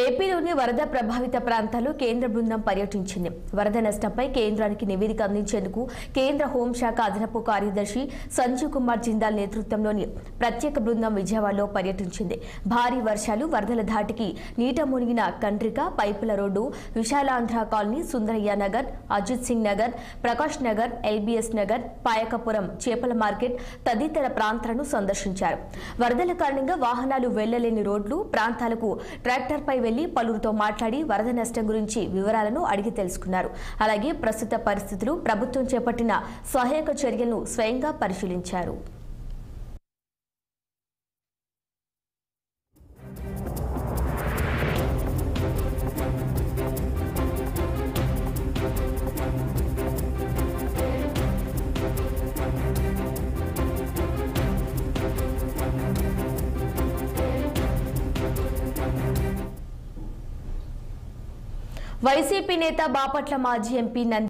ఏపీలోని వరద ప్రభావిత ప్రాంతాల్లో కేంద్ర బృందం పర్యటించింది. వరద నష్టంపై కేంద్రానికి నివేదిక అందించేందుకు కేంద్ర హోంశాఖ అదనపు కార్యదర్శి సంజీవ్ కుమార్ జిందాల్ నేతృత్వంలోని ప్రత్యేక బృందం విజయవాడలో పర్యటించింది. భారీ వర్షాలు, వరదల ధాటికి నీట మునిగిన కండ్రిక, పైపుల road, Visalandhra colony, Sundarayya Nagar, Ajit Singh Nagar, Prakash Nagar, LBS Nagar, Payakapuram, చేపల మార్కెట్ తదితర ప్రాంతాలను సందర్శించారు. వరదల కారణంగా వాహనాలు వెళ్లలేని రోడ్లు ప్రాంతాలకు ట్రాక్టర్పై వెళ్లి పలువురితో మాట్లాడి వరద నష్టం గురించి వివరాలను అడిగి తెలుసుకున్నారు. అలాగే ప్రస్తుత పరిస్థితులు, ప్రభుత్వం చేపట్టిన సహాయక చర్యలను స్వయంగా పరిశీలించారు. వైసీపీ నేత బాపట్ల మాజీ ఎంపీ